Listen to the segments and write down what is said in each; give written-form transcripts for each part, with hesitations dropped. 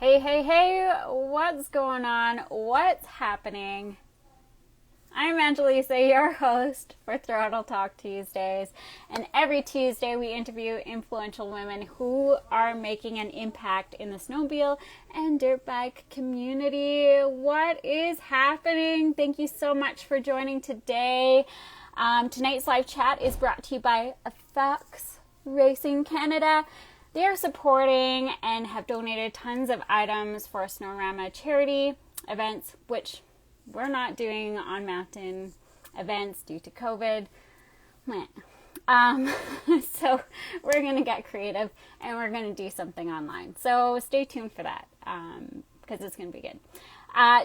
Hey, hey, hey, what's going on? What's happening? I'm Angelisa, your host for Throttle Talk Tuesdays, and every Tuesday we interview influential women who are making an impact in the snowmobile and dirt bike community. What is happening? Thank you so much for joining today. Tonight's live chat is brought to you by Fox Racing Canada. They are supporting and have donated tons of items for Snorama charity events, which we're not doing on mountain events due to COVID. So we're going to get creative and we're going to do something online. So stay tuned for that because it's going to be good.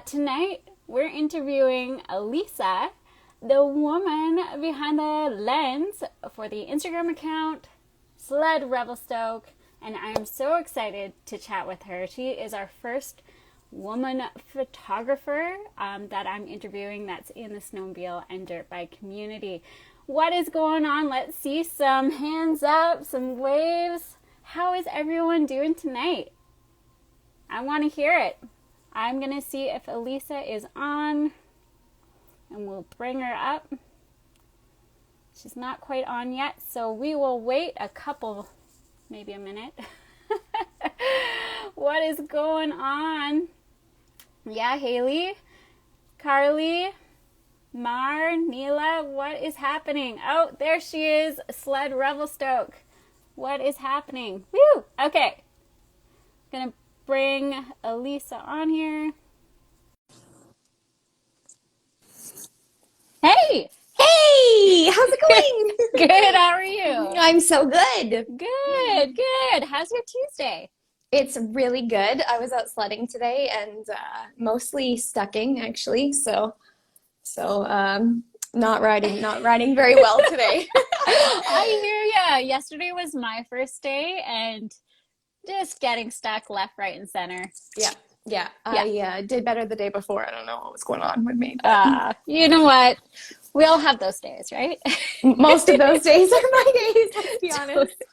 Tonight, we're interviewing Elissa, the woman behind the lens for the Instagram account SledRevelstoke, and I am so excited to chat with her. She is our first woman photographer that I'm interviewing that's in the snowmobile and dirt bike community. What is going on? Let's see some hands up, some waves. How is everyone doing tonight? I want to hear it. I'm going to see if Elissa is on, and we'll bring her up. She's not quite on yet, so we will wait maybe a minute. What is going on? Yeah, Haley, Carly, Mar, Neela, what is happening? Oh, there she is, Sled Revelstoke. What is happening? Woo! Okay. Gonna bring Elissa on here. Hey! Hey, how's it going? Good, how are you? I'm so good. Good. How's your Tuesday? It's really good. I was out sledding today and mostly stucking actually. Not riding very well today. I hear ya. Yesterday was my first day and just getting stuck left, right, and center. Yeah. I did better the day before. I don't know what was going on with me. You know what? We all have those days, right? Most of those days are my days, let's be honest.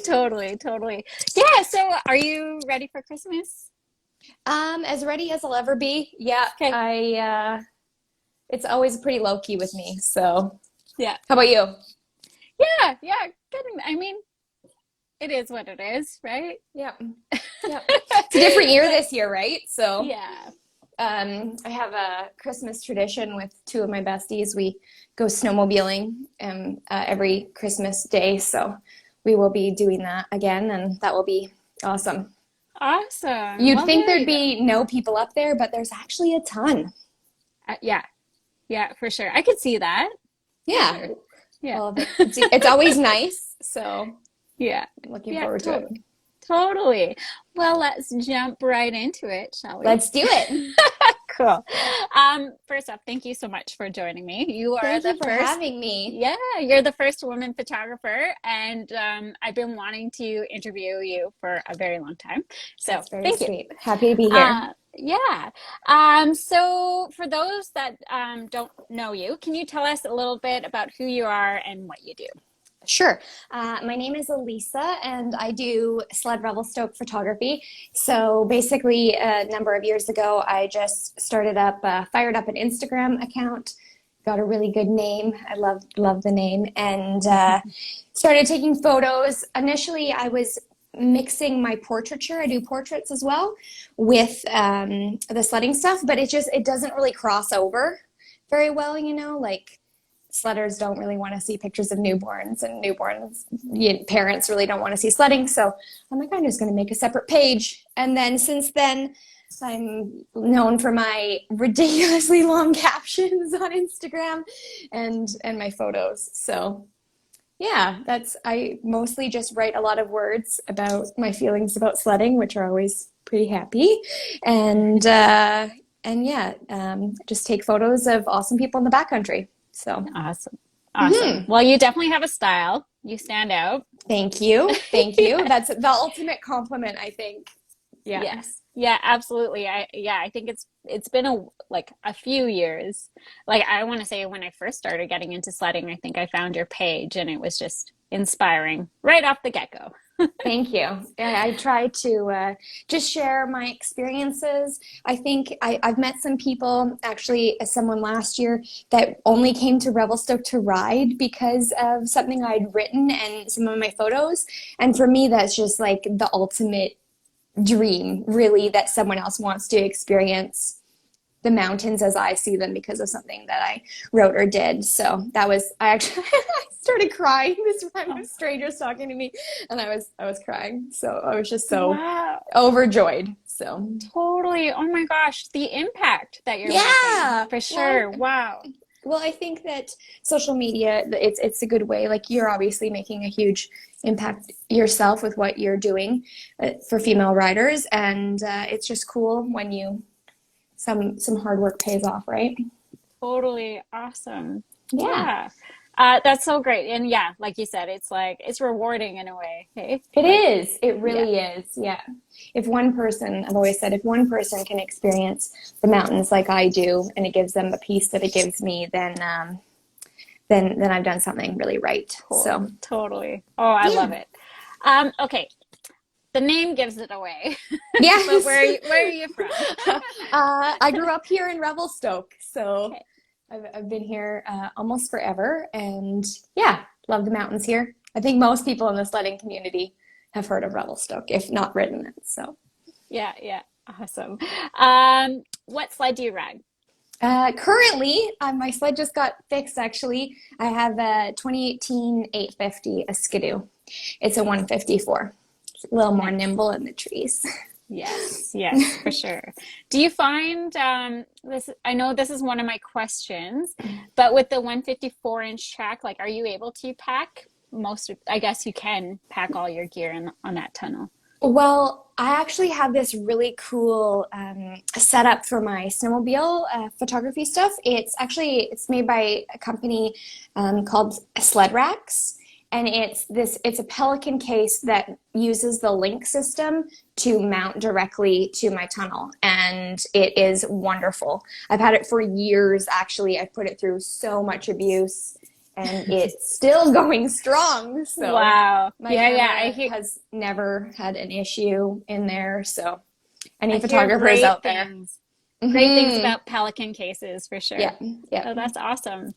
Totally. Yeah, so are you ready for Christmas? As ready as I'll ever be. Yeah. Okay. It's always pretty low key with me. So yeah. How about you? Yeah. Good. I mean, it is what it is, right? Yeah. It's a different year this year, right? So yeah. I have a Christmas tradition with two of my besties. We go snowmobiling every Christmas day, so we will be doing that again, and that will be awesome. Awesome. You'd think there'd be no people up there, but there's actually a ton. Yeah, for sure. I could see that. Yeah. Sure. Yeah. Well, it's always nice, so yeah, I'm looking forward to it. Totally. Well, let's jump right into it, shall we? Let's do it. Cool. First off, thank you so much for joining me. You are Thank the you for first having me. Yeah, you're the first woman photographer, and I've been wanting to interview you for a very long time. So That's very thank sweet. you. Happy to be here. Yeah. So for those that don't know you, can you tell us a little bit about who you are and what you do? Sure. My name is Elissa, and I do Sled Revelstoke photography. So basically, a number of years ago, I just fired up an Instagram account, got a really good name. I love the name, and started taking photos. Initially, I was mixing my portraiture. I do portraits as well with the sledding stuff, but it doesn't really cross over very well, like. Sledders don't really want to see pictures of newborns, and parents really don't want to see sledding. So I'm like, I'm just going to make a separate page. And then since then, I'm known for my ridiculously long captions on Instagram and my photos. So yeah, I mostly just write a lot of words about my feelings about sledding, which are always pretty happy. And just take photos of awesome people in the backcountry. So awesome. Mm-hmm. Well, you definitely have a style. You stand out. Thank you. That's the ultimate compliment, I think. Yeah. Yes. Yeah, absolutely. I think it's been a few years. Like, I want to say when I first started getting into sledding, I think I found your page and it was just inspiring right off the get-go. Thank you. I try to just share my experiences. I think I've met some people, actually, someone last year that only came to Revelstoke to ride because of something I'd written and some of my photos. And for me, that's just like the ultimate dream, really, that someone else wants to experience the mountains as I see them because of something that I wrote or did. So that was, I actually I started crying this random strangers talking to me, and I was crying. So I was just so Wow. overjoyed. So Totally. Oh my gosh, the impact that you're making, yeah. for sure. Wow. Well, I think that social media, it's a good way. Like, you're obviously making a huge impact yourself with what you're doing for female riders, and it's just cool when some hard work pays off, right? Totally awesome. Yeah, Yeah. That's so great. And yeah, like you said, it's like it's rewarding in a way. Hey, it like, is. It yeah, really is. Yeah. If one person, I've always said, if one person can experience the mountains like I do, and it gives them the peace that it gives me, then I've done something really right. So totally. Oh, I love yeah. it. Okay, the name gives it away. But Yes. where are you from? I grew up here in Revelstoke, so Okay. I've been here almost forever, and yeah, love the mountains here. I think most people in the sledding community have heard of Revelstoke, if not ridden it. So Yeah, yeah. Awesome. What sled do you ride? currently, my sled just got fixed. Actually, I have a 2018 850, a Skidoo. It's a 154. It's a little more Nice. nimble in the trees. Yes, yes, for sure. Do you find this? I know this is one of my questions, but with the 154-inch track, like, are you able to pack most of, I guess you can pack all your gear on that tunnel. Well, I actually have this really cool setup for my snowmobile photography stuff. It's made by a company called Sled Racks, and it's a Pelican case that uses the link system to mount directly to my tunnel, and it is wonderful. I've had it for years. Actually, I've put it through so much abuse, and it's still going strong. So Wow. my Yeah, yeah. camera has never had an issue in there. So any I hear photographers great out there. things. Great things Hmm. about Pelican cases for sure. Yeah, yeah. Oh, that's awesome.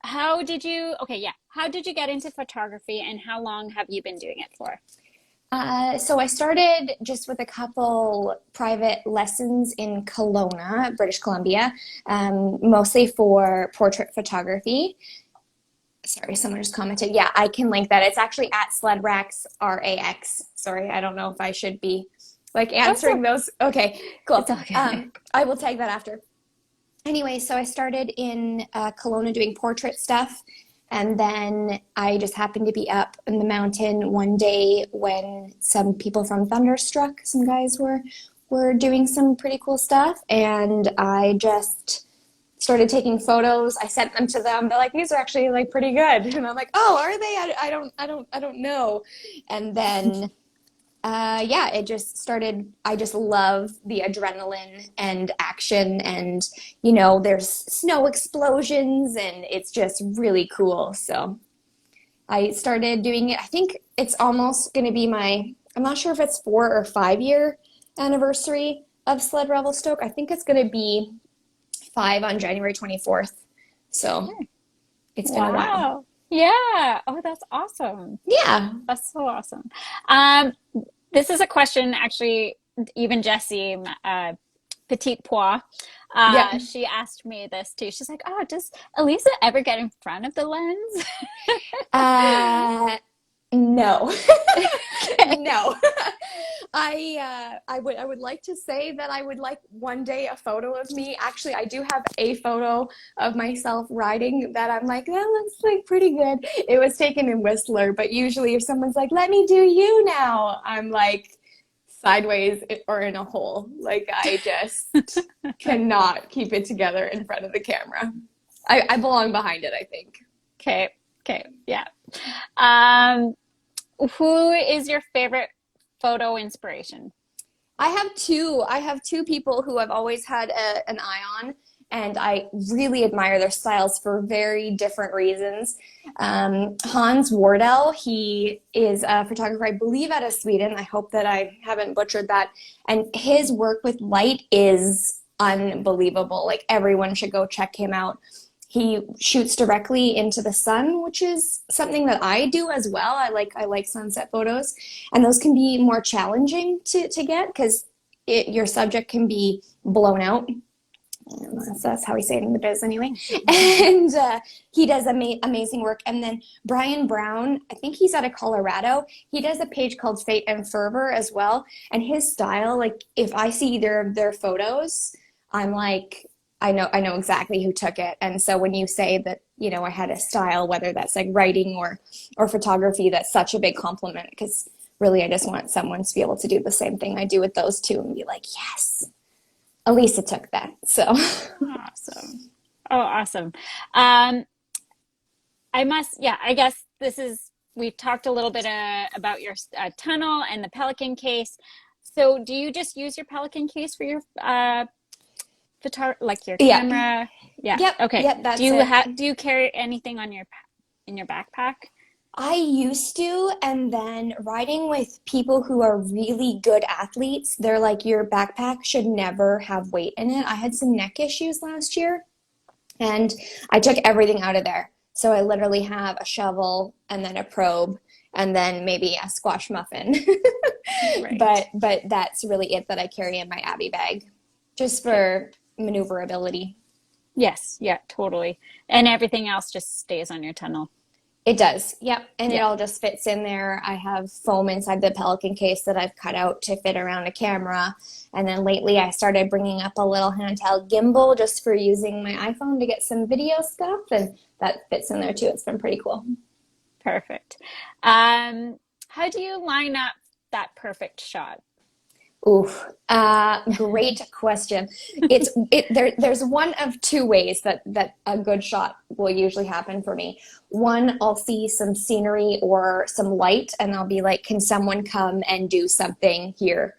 How did you, okay, yeah. How did you get into photography and how long have you been doing it for? So I started just with a couple private lessons in Kelowna, British Columbia, mostly for portrait photography. Sorry, someone just commented. Yeah, I can link that. It's actually at Sled Racks RAX. Sorry, I don't know if I should be like That's answering those. Okay, cool. it's okay. I will tag that after. Anyway, so I started in Kelowna doing portrait stuff, and then I just happened to be up in the mountain one day when some people from Thunderstruck, some guys were doing some pretty cool stuff, and I just started taking photos. I sent them to them. They're like, these are actually like pretty good, and I'm like, oh, are they? I don't know. And then yeah, it just started. I just love the adrenaline and action, and there's snow explosions, and it's just really cool. So I started doing it. I think it's almost going to be I'm not sure if it's 4 or 5 year anniversary of Sled Revelstoke. I think it's going to be 5 on January 24th. So it's been a while. Wow. Yeah. Oh, that's awesome. Yeah. That's so awesome. Um, this is a question, actually, even Jessie, Petite Pois, Yeah. she asked me this too. She's like, oh, does Elissa ever get in front of the lens? Uh, no. Okay. No. I would like to say that I would like one day a photo of me. Actually, I do have a photo of myself riding that I'm like, that looks like pretty good. It was taken in Whistler, but usually if someone's like, let me do you now, I'm like sideways or in a hole. Like, I just cannot keep it together in front of the camera. I belong behind it, I think. Okay. Okay. Yeah. Um, who is your favorite photo inspiration? I have two people who I've always had an eye on, and I really admire their styles for very different reasons. Hans Wardell, he is a photographer, I believe, out of Sweden. I hope that I haven't butchered that. And his work with light is unbelievable. Like, everyone should go check him out. He shoots directly into the sun, which is something that I do as well. I like sunset photos, and those can be more challenging to get because your subject can be blown out. That's how we say it in the biz anyway. And he does amazing work. And then Brian Brown, I think he's out of Colorado. He does a page called Fate and Fervor as well. And his style, like, if I see either of their photos, I'm like, I know exactly who took it. And so when you say that, you know, I had a style, whether that's like writing or photography, that's such a big compliment, because really I just want someone to be able to do the same thing I do with those two and be like, yes, Elissa took that. So Awesome. Oh, awesome. I guess we've talked a little bit about your tunnel and the Pelican case. So do you just use your Pelican case for your like your camera? Yeah. Yep. Okay. Yep, that's Do you carry anything in your backpack? I used to, and then riding with people who are really good athletes, they're like, your backpack should never have weight in it. I had some neck issues last year, and I took everything out of there. So I literally have a shovel and then a probe and then maybe a squash muffin. Right. But that's really it that I carry in my Abby bag, just for maneuverability. Yes. Yeah, totally. And everything else just stays on your tunnel. It does. Yep. And Yeah. it all just fits in there. I have foam inside the Pelican case that I've cut out to fit around a camera. And then lately I started bringing up a little handheld gimbal just for using my iPhone to get some video stuff. And that fits in there too. It's been pretty cool. Perfect. How do you line up that perfect shot? Oof, great question. There's one of two ways that a good shot will usually happen for me. One, I'll see some scenery or some light, and I'll be like, can someone come and do something here?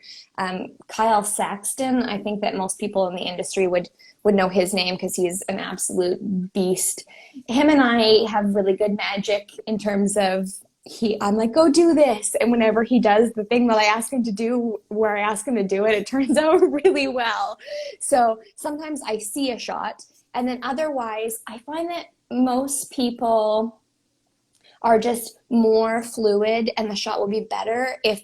Kyle Saxton, I think that most people in the industry would know his name because he's an absolute beast. Him and I have really good magic in terms of I'm like, go do this. And whenever he does the thing that I ask him to do, where I ask him to do it, it turns out really well. So sometimes I see a shot, and then otherwise I find that most people are just more fluid, and the shot will be better if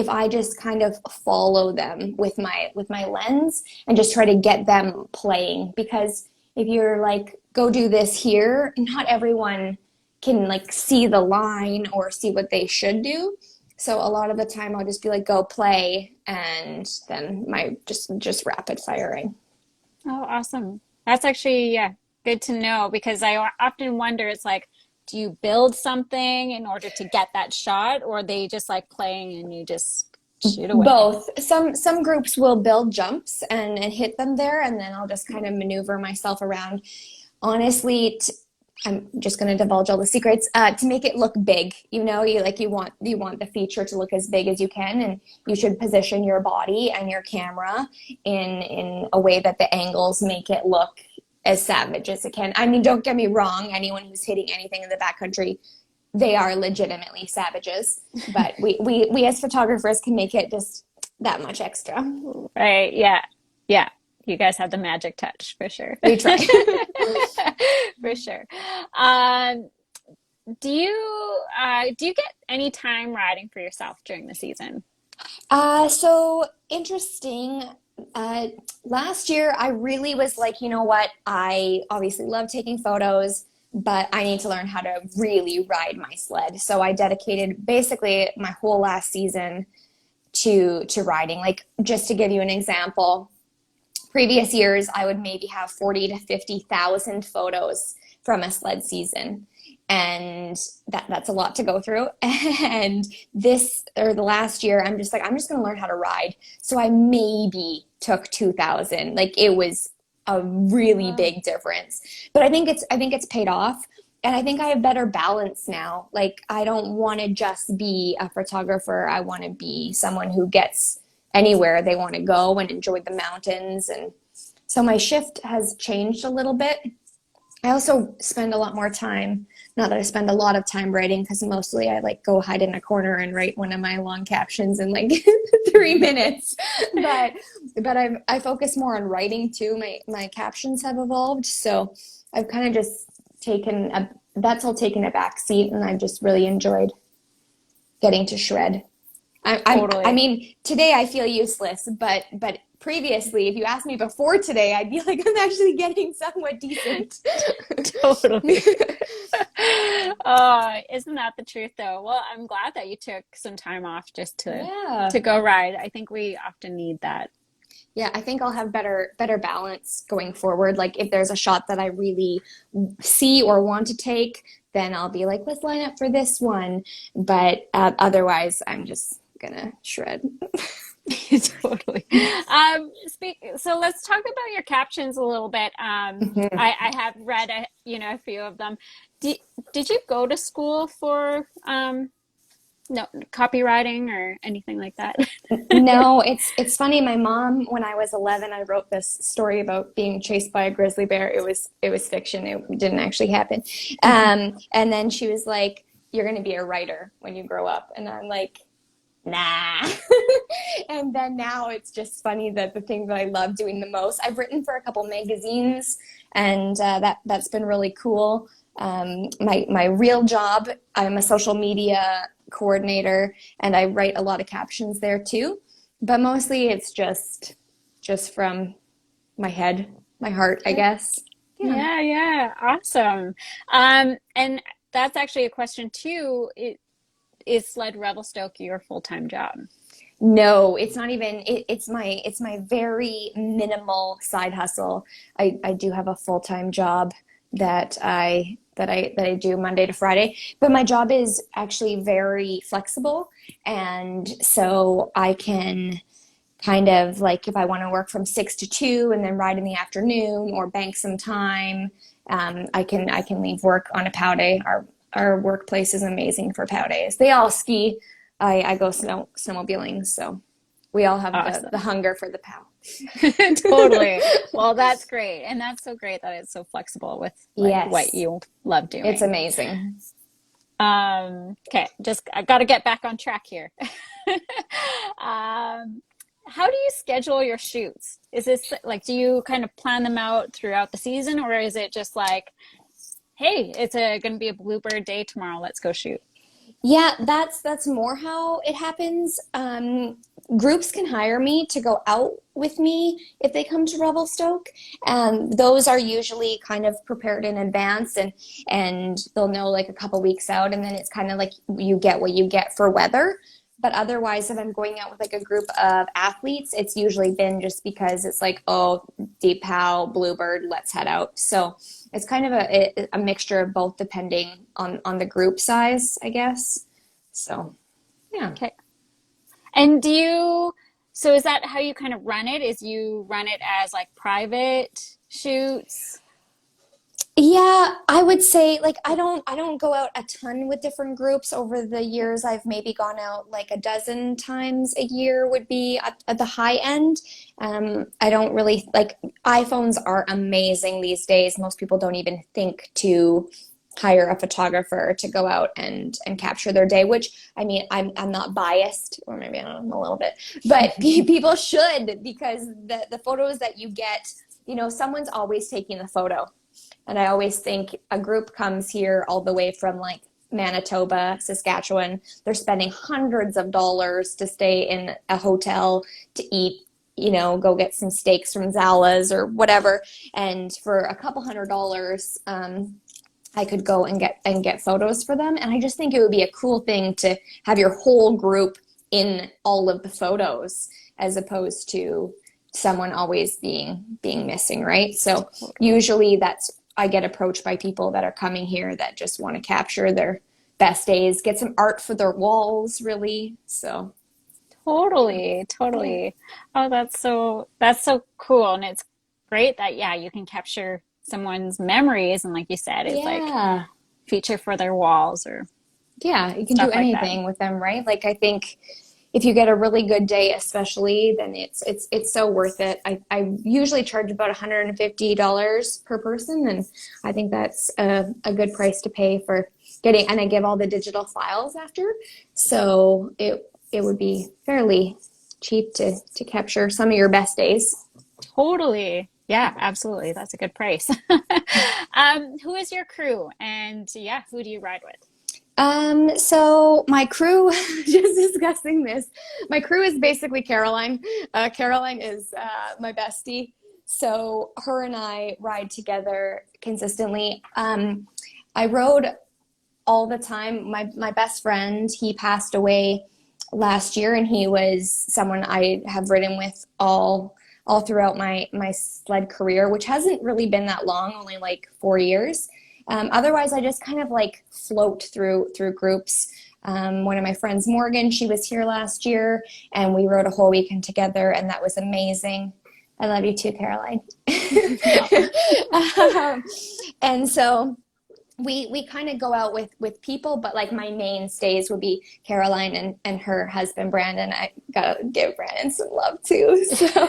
I just kind of follow them with my lens and just try to get them playing. Because if you're like, go do this here, not everyone can like see the line or see what they should do. So a lot of the time I'll just be like, go play, and then my just rapid firing. Oh, awesome. That's actually, yeah, good to know, because I often wonder, it's like, do you build something in order to get that shot, or are they just like playing and you just shoot away? Both. Some groups will build jumps and hit them there, and then I'll just kind of maneuver myself around. Honestly, I'm just going to divulge all the secrets, to make it look big. You know, you want the feature to look as big as you can, and you should position your body and your camera in a way that the angles make it look as savage as it can. I mean, don't get me wrong, anyone who's hitting anything in the backcountry, they are legitimately savages, but we as photographers can make it just that much extra. Right. Yeah. Yeah. You guys have the magic touch for sure. We try. For sure. Do you get any time riding for yourself during the season? So interesting. Last year, I really was like, you know what? I obviously love taking photos, but I need to learn how to really ride my sled. So I dedicated basically my whole last season to riding. Like, just to give you an example, previous years, I would maybe have 40 to 50,000 photos from a sled season. And that's a lot to go through. And the last year, I'm just going to learn how to ride. So I maybe took 2,000. Like, it was a really big difference. But I think it's paid off. And I think I have better balance now. Like, I don't want to just be a photographer. I want to be someone who gets anywhere they want to go and enjoy the mountains. And So my shift has changed a little bit. I also spend a lot more time, not that I spend a lot of time writing, because mostly I like go hide in a corner and write one of my long captions in like 3 minutes. But I focus more on writing too. My captions have evolved, so I've kind of just that's all taken a back seat, and I've just really enjoyed getting to shred. Totally. I mean, today I feel useless, but previously, if you asked me before today, I'd be like, I'm actually getting somewhat decent. Totally. Isn't that the truth though? Well, I'm glad that you took some time off just to go ride. I think we often need that. Yeah, I think I'll have better balance going forward. Like if there's a shot that I really see or want to take, then I'll be like, let's line up for this one. But otherwise, I'm just gonna shred. Totally. So let's talk about your captions a little bit. I have read a few of them. Did you go to school for no copywriting or anything like that? No, it's funny. My mom, when I was 11, I wrote this story about being chased by a grizzly bear. It was fiction. It didn't actually happen. And then she was like, "You're going to be a writer when you grow up," and I'm like, nah. And then now it's just funny that the thing that I love doing the most, I've written for a couple magazines, and that's been really cool. My real job, I'm a social media coordinator, and I write a lot of captions there too. But mostly it's just from my head, my heart, I guess. Yeah. Awesome. And that's actually a question too. Is Sled Revelstoke your full-time job? No, it's not even. It's my very minimal side hustle. I do have a full-time job that I do Monday to Friday, but my job is actually very flexible, and so I can kind of like if I want to work from 6 to 2 and then ride in the afternoon or bank some time, I can leave work on a POW day. Our workplace is amazing for POW days. They all ski. I go snowmobiling, so we all have Awesome. the hunger for the POW. Totally. Well, that's great. And that's so great that it's so flexible with what you love doing. It's amazing. Okay, I got to get back on track here. How do you schedule your shoots? Is this like, do you kind of plan them out throughout the season, or is it just like, hey, it's going to be a bluebird day tomorrow, let's go shoot? Yeah, that's more how it happens. Groups can hire me to go out with me if they come to Revelstoke. Those are usually kind of prepared in advance, and they'll know like a couple weeks out, and then it's kind of like you get what you get for weather. But otherwise, if I'm going out with like a group of athletes, it's usually been just because it's like, oh, deep POW, bluebird, let's head out. So it's kind of a mixture of both depending on the group size, I guess. So, yeah. Okay. And so is that how you kind of run it? Is you run it as like private shoots? Yeah, I would say like I don't go out a ton with different groups. Over the years, I've maybe gone out like a dozen times a year would be at the high end. I don't really like iPhones are amazing these days. Most people don't even think to hire a photographer to go out and capture their day, which I mean, I'm not biased, or maybe I'm a little bit, but people should, because the photos that you get, someone's always taking the photo. And I always think a group comes here all the way from like Manitoba, Saskatchewan. They're spending hundreds of dollars to stay in a hotel, to eat, go get some steaks from Zala's or whatever. And for a couple $100, I could go and get photos for them. And I just think it would be a cool thing to have your whole group in all of the photos, as opposed to someone always being missing, right? So usually I get approached by people that are coming here that just want to capture their best days, get some art for their walls, really. So totally. Oh, that's so cool. And it's great that you can capture someone's memories, and like you said, it's like feature for their walls, or you can do anything with them, right? Like I think if you get a really good day, especially, then it's so worth it. I usually charge about $150 per person, and I think that's a good price to pay for getting, and I give all the digital files after, so it would be fairly cheap to capture some of your best days. Totally. Yeah, absolutely. That's a good price. Who is your crew? And yeah, who do you ride with? So my crew, just discussing this, my crew is basically Caroline. Caroline is my bestie. So her and I ride together consistently. I rode all the time. My best friend, he passed away last year, and he was someone I have ridden with all throughout my sled career, which hasn't really been that long, only like 4 years. Otherwise, I just kind of like float through groups. One of my friends, Morgan, she was here last year, and we rode a whole weekend together, and that was amazing. I love you too, Caroline. And so we kind of go out with people, but like my mainstays would be Caroline and her husband Brandon. I gotta give Brandon some love too. So,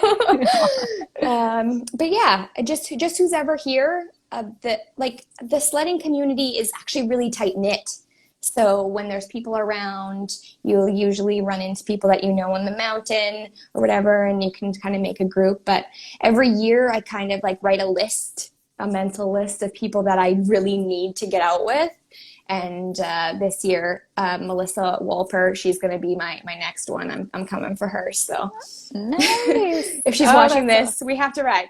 but yeah, just who's ever here. The sledding community is actually really tight knit. So when there's people around, you'll usually run into people that you know on the mountain or whatever, and you can kind of make a group. But every year I kind of like write a mental list of people that I really need to get out with. And this year, Melissa Wolper, she's going to be my next one. I'm coming for her. So Nice. if she's watching this, we have to ride.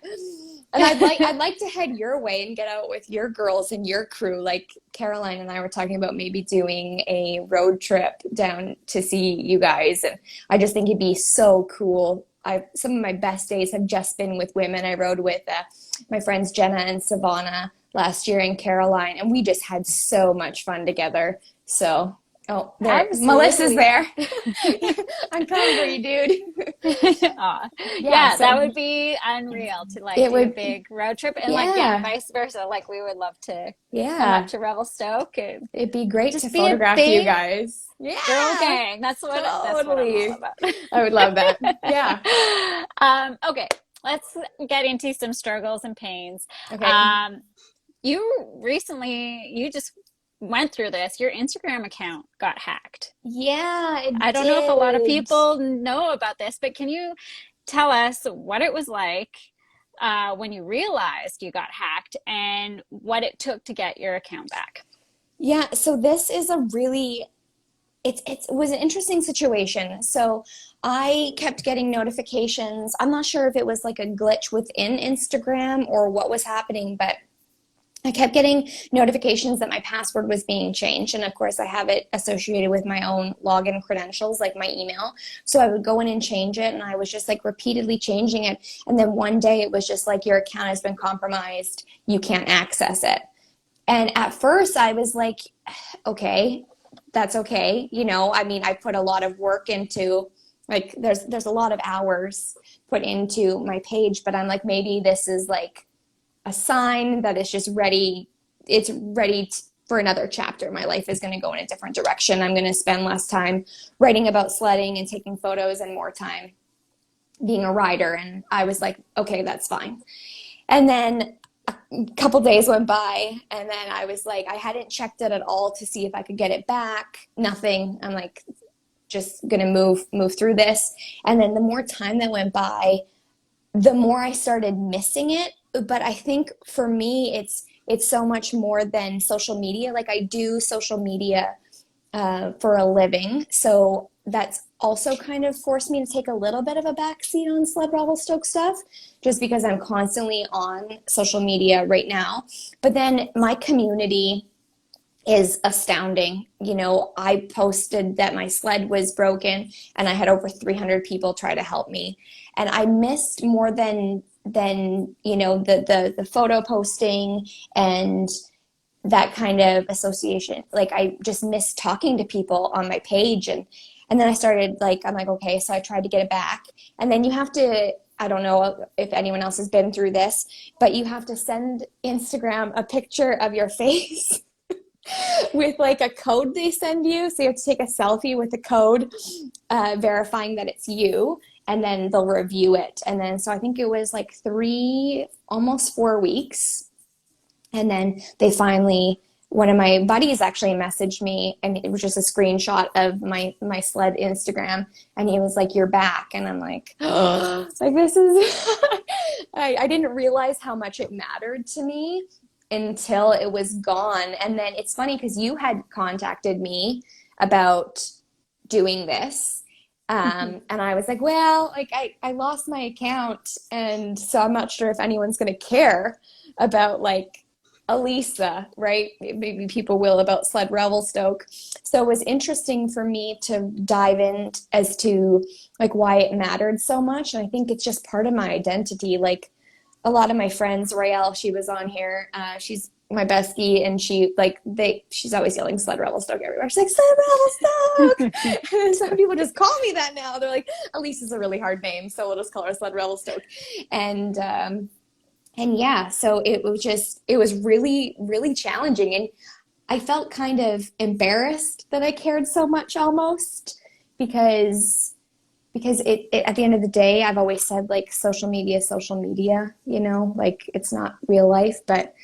And I'd like to head your way and get out with your girls and your crew. Like Caroline and I were talking about maybe doing a road trip down to see you guys. And I just think it'd be so cool. Some of my best days have just been with women. I rode with my friends Jenna and Savannah last year, and Caroline, and we just had so much fun together. So, Melissa's there. I'm coming for you, dude. Yeah, that would be unreal to like do a big road trip, and vice versa. Like we would love to come up to Revelstoke. It'd be great to photograph you guys. Yeah, girl gang. That's what I'm all about. I would love that. Yeah. Okay, let's get into some struggles and pains. Okay. You just went through this. Your Instagram account got hacked. Yeah, I don't know if a lot of people know about this, but can you tell us what it was like when you realized you got hacked and what it took to get your account back? Yeah, so this is it was an interesting situation. So I kept getting notifications. I'm not sure if it was like a glitch within Instagram or what was happening, but I kept getting notifications that my password was being changed. And of course I have it associated with my own login credentials, like my email. So I would go in and change it, and I was just like repeatedly changing it. And then one day it was just like, your account has been compromised. You can't access it. And at first I was like, okay, that's okay. You know, I mean, I put a lot of work into, like, there's a lot of hours put into my page, but I'm like, maybe this is like a sign that it's just ready. It's ready for another chapter. My life is going to go in a different direction. I'm going to spend less time writing about sledding and taking photos and more time being a rider. And I was like, okay, that's fine. And then a couple days went by, and then I was like, I hadn't checked it at all to see if I could get it back. Nothing. I'm like, just going to move through this. And then the more time that went by, the more I started missing it. But I think for me, it's so much more than social media. Like, I do social media for a living. So that's also kind of forced me to take a little bit of a backseat on SledRevelstoke stuff, just because I'm constantly on social media right now. But then my community is astounding. You know, I posted that my sled was broken, and I had over 300 people try to help me. And I missed more than you know, the photo posting and that kind of association. Like, I just missed talking to people on my page. And then I started, like, I'm like, okay, so I tried to get it back. And then you have to, I don't know if anyone else has been through this, but you have to send Instagram a picture of your face with like a code they send you. So you have to take a selfie with the code verifying that it's you, and then they'll review it. And then, so I think it was like almost 4 weeks. And then they finally, one of my buddies actually messaged me, and it was just a screenshot of my sled Instagram. And he was like, "You're back." And I'm like, oh, like this is, I didn't realize how much it mattered to me until it was gone. And then it's funny because you had contacted me about doing this. And I was like, well, like I lost my account, and so I'm not sure if anyone's going to care about like Elissa, right? Maybe people will about SledRevelstoke. So it was interesting for me to dive in as to like why it mattered so much. And I think it's just part of my identity. Like a lot of my friends, Raelle, she was on here. She's my bestie, and she's always yelling Sled Revelstoke everywhere. She's like, Sled Revelstoke. And some people just call me that now. They're like, Elissa's a really hard name, so we'll just call her Sled Revelstoke. And yeah, so it was really, really challenging. And I felt kind of embarrassed that I cared so much almost because it at the end of the day, I've always said like social media, you know, like it's not real life, but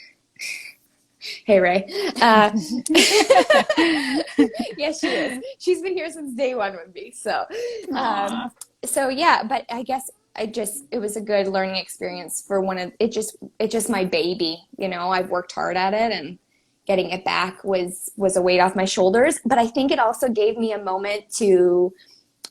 hey, Ray. Yes, she is. She's been here since day one with me. So yeah, but I guess it was a good learning experience for it's just my baby, you know. I've worked hard at it, and getting it back was a weight off my shoulders. But I think it also gave me a moment to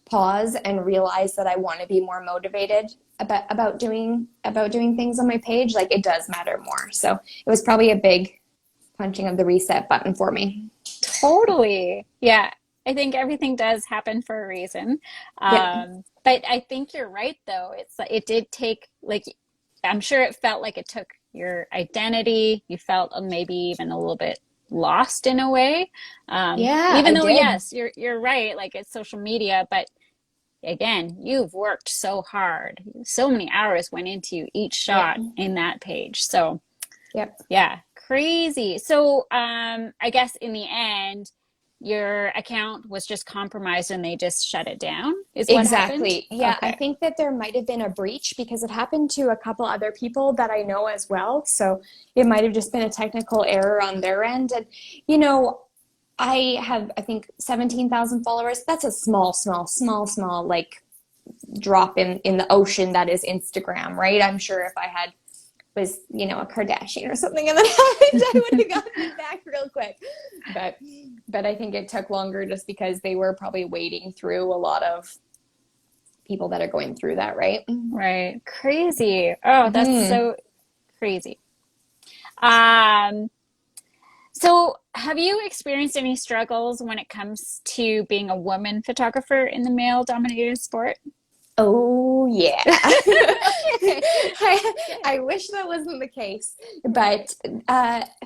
pause and realize that I want to be more motivated about doing things on my page. Like it does matter more. So it was probably a big punching of the reset button for me. Totally. Yeah. I think everything does happen for a reason. But I think you're right though. It did take, like, I'm sure it felt like it took your identity. You felt maybe even a little bit lost in a way. Even though, yes, you're right. Like it's social media, but again, you've worked so hard. So many hours went into each shot in that page. So yeah, crazy. So I guess in the end, your account was just compromised and they just shut it down, is what exactly happened? Yeah, okay. I think that there might have been a breach because it happened to a couple other people that I know as well. So it might have just been a technical error on their end. And you know, I have, I think, 17,000 followers. That's a small like drop in the ocean that is Instagram, right? I'm sure if I was, you know, a Kardashian or something and that happened, I would have gotten it back real quick. But I think it took longer just because they were probably wading through a lot of people that are going through that, right? Right. Crazy. Oh, that's so crazy. So have you experienced any struggles when it comes to being a woman photographer in the male-dominated sport? Oh, yeah. I wish that wasn't the case, but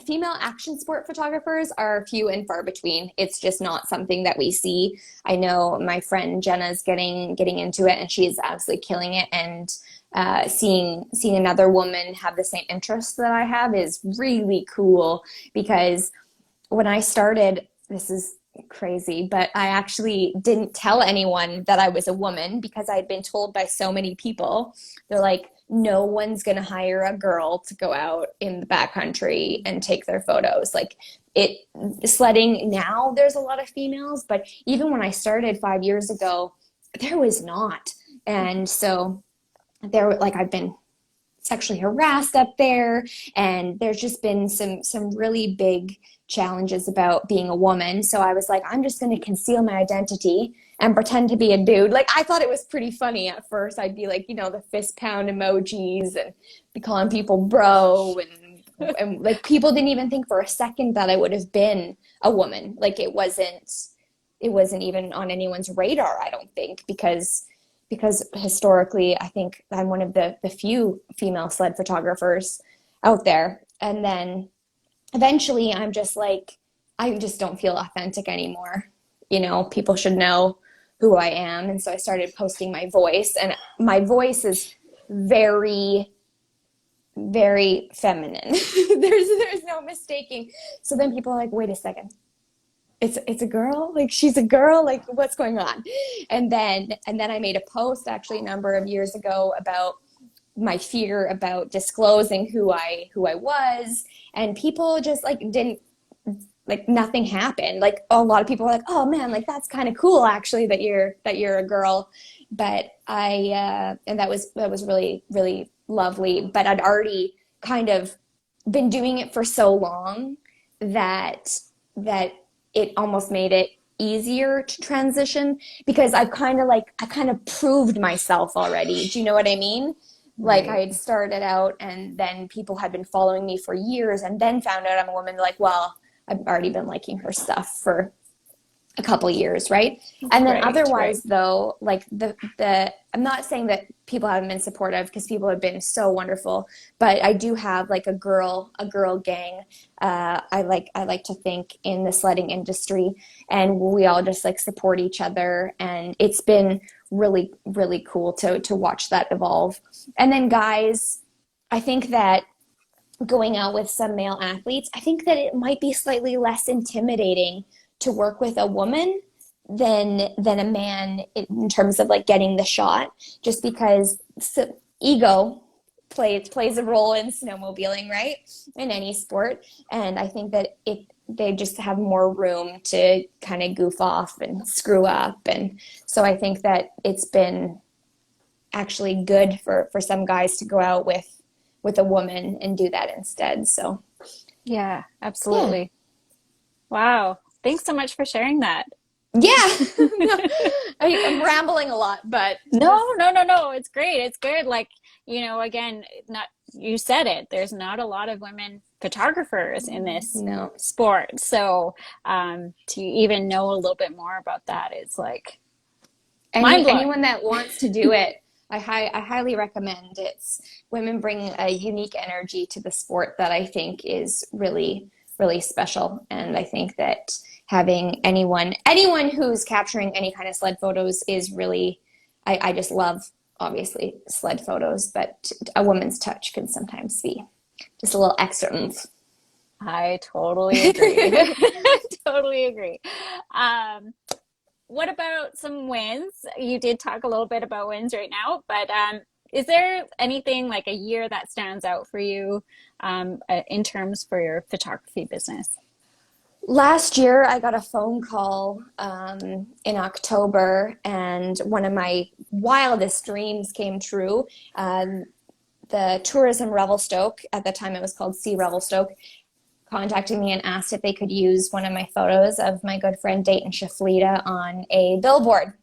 female action sport photographers are few and far between. It's just not something that we see. I know my friend Jenna's getting into it, and she's absolutely killing it. And seeing another woman have the same interests that I have is really cool, because when I started, this is crazy, but I actually didn't tell anyone that I was a woman because I'd been told by so many people. They're like, no one's going to hire a girl to go out in the backcountry and take their photos. Like sledding now, there's a lot of females, but even when I started 5 years ago, there was not. And so I've been sexually harassed up there, and there's just been some really big challenges about being a woman. So I was like, I'm just going to conceal my identity and pretend to be a dude. Like, I thought it was pretty funny at first. I'd be like, you know, the fist pound emojis and be calling people bro, and like people didn't even think for a second that I would have been a woman. Like it wasn't even on anyone's radar, I don't think, because historically, I think I'm one of the few female sled photographers out there. And then eventually I'm just like, I just don't feel authentic anymore. You know, people should know who I am. And so I started posting my voice, and my voice is very, very feminine. There's no mistaking. So then people are like, wait a second. it's a girl, like she's a girl, like what's going on? And then I made a post actually a number of years ago about my fear about disclosing who I was, and people just like didn't, like nothing happened. Like a lot of people were like, "Oh man, like that's kind of cool actually that you're a girl." But and that was really really lovely. But I'd already kind of been doing it for so long that it almost made it easier to transition, because I kind of proved myself already. Do you know what I mean? Like I Right. had started out and then people had been following me for years and then found out I'm a woman, like, well, I've already been liking her stuff for a couple years, right? And then Right. Right. otherwise though, like the I'm not saying that people haven't been supportive, because people have been so wonderful, but I do have like a girl gang. I like to think in the sledding industry, and we all just like support each other, and it's been really really cool to watch that evolve. And then guys, I think that going out with some male athletes, I think that it might be slightly less intimidating to work with a woman than a man in terms of like getting the shot, just because ego plays a role in snowmobiling, right? In any sport. And I think that they just have more room to kind of goof off and screw up. And so I think that it's been actually good for some guys to go out with a woman and do that instead. So Yeah, yeah. absolutely. Wow. Thanks so much for sharing that. Yeah. I'm rambling a lot, but just No, no, no, no. It's great. It's good. Like, again, not you said it. There's not a lot of women photographers in this no. sport. So, to even know a little bit more about that is like mind blowing. Anyone that wants to do it, I highly recommend. It's women bring a unique energy to the sport that I think is really really special, and I think that having anyone who's capturing any kind of sled photos is really, I just love obviously sled photos, but a woman's touch can sometimes be just a little extra oomph. I totally agree. Totally agree. Um, what about some wins? You did talk a little bit about wins right now, but is there anything like a year that stands out for you in terms for your photography business? Last year, I got a phone call in October, and one of my wildest dreams came true. The Tourism Revelstoke, at the time it was called Sea Revelstoke, contacted me and asked if they could use one of my photos of my good friend Dayton Shaflita on a billboard.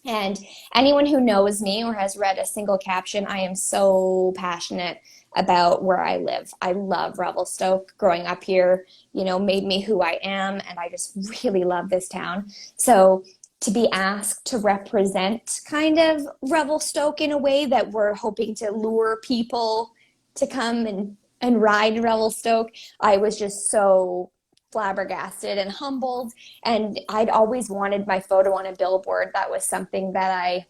And anyone who knows me or has read a single caption, I am so passionate about where I live. I love Revelstoke. Growing up here, made me who I am, and I just really love this town. So to be asked to represent kind of Revelstoke in a way that we're hoping to lure people to come and ride Revelstoke, I was just so flabbergasted and humbled. And I'd always wanted my photo on a billboard. That was something that I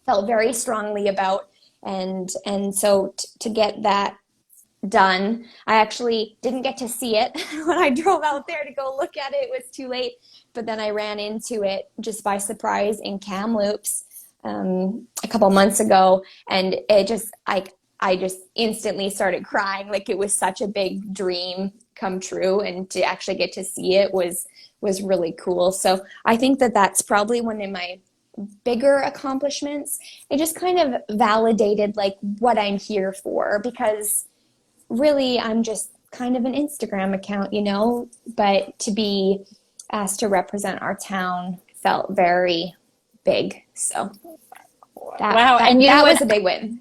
felt very strongly about. And so to get that done, I actually didn't get to see it when I drove out there to go look at it. It was too late. But then I ran into it just by surprise in Kamloops a couple months ago, and I just instantly started crying. Like it was such a big dream come true, and to actually get to see it was really cool. So I think that that's probably one of my bigger accomplishments. It just kind of validated like what I'm here for, because really I'm just kind of an Instagram account, but to be asked to represent our town felt very big. So that Wow. that And you know that what? was a big win.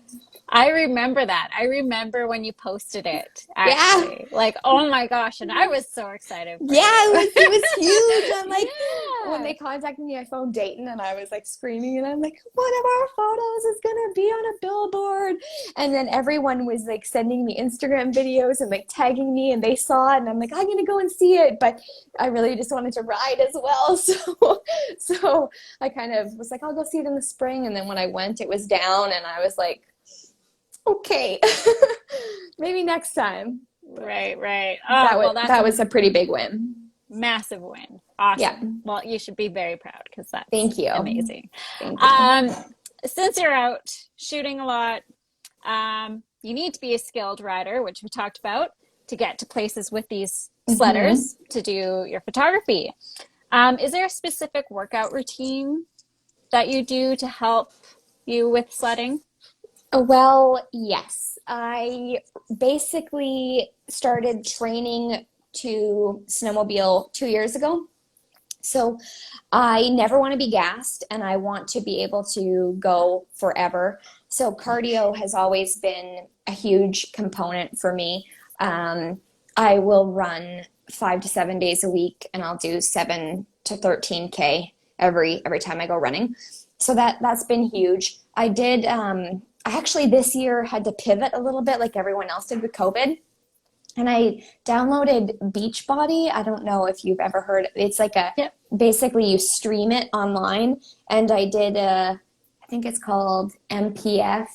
I remember that. I remember when you posted it, Yeah. actually. Like, oh my gosh. And I was so excited for Yeah, you. it was huge. I'm like, when Yeah. they contacted me, I phoned Dayton and I was like screaming, and I'm like, one of our photos is gonna be on a billboard. And then everyone was like sending me Instagram videos and like tagging me, and they saw it, and I'm like, I'm gonna go and see it. But I really just wanted to ride as well. So I kind of was like, I'll go see it in the spring. And then when I went, it was down, and I was like, okay, maybe next time. But Right, right. that Oh, was well, that's that was a pretty big win. Massive win. Awesome. Yeah. Well, you should be very proud because that's Thank you. amazing. Thank you. Since you're out shooting a lot, you need to be a skilled rider, which we talked about, to get to places with these sledders to do your photography. Is there a specific workout routine that you do to help you with sledding? Well, yes. I basically started training to snowmobile 2 years ago. So I never want to be gassed and I want to be able to go forever. So cardio has always been a huge component for me. I will run 5 to 7 days a week and I'll do 7 to 13K every time I go running. So that's been huge. I did, I actually this year had to pivot a little bit like everyone else did with COVID. And I downloaded Beachbody. I don't know if you've ever heard. It's like basically you stream it online. And I did I think it's called MBF,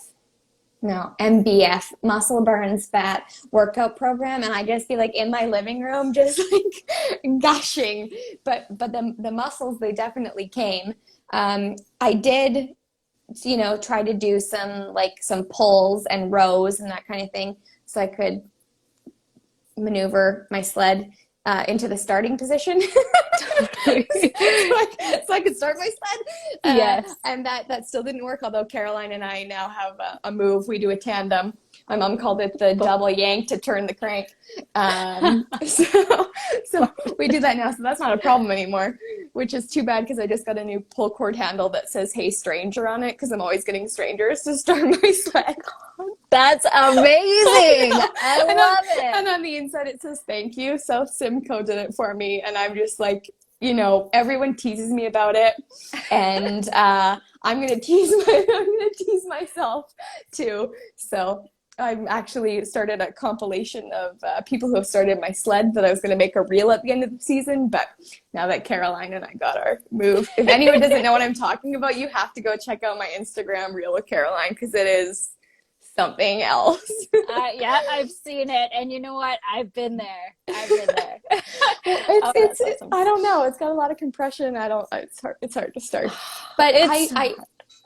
Muscle Burns Fat Workout Program. And I just be like in my living room, just like gushing. But the muscles, they definitely came. I did, try to do some pulls and rows and that kind of thing. So I could maneuver my sled into the starting position so I could start my sled. Yes. And that still didn't work, although Caroline and I now have a move. We do a tandem. My mom called it the double yank to turn the crank. So we do that now. So that's not a problem anymore, which is too bad because I just got a new pull cord handle that says, "Hey, stranger" on it because I'm always getting strangers to start my sled on. That's amazing. I love it. And on the inside it says "thank you." So Simcoe did it for me, and I'm just like, everyone teases me about it, and I'm gonna tease myself too. So I've actually started a compilation of people who have started my sled that I was going to make a reel at the end of the season. But now that Caroline and I got our move, if anyone doesn't know what I'm talking about, you have to go check out my Instagram reel with Caroline because it is something else. Yeah, I've seen it. And you know what? I've been there. It's awesome. I don't know. It's got a lot of compression. It's hard to start. But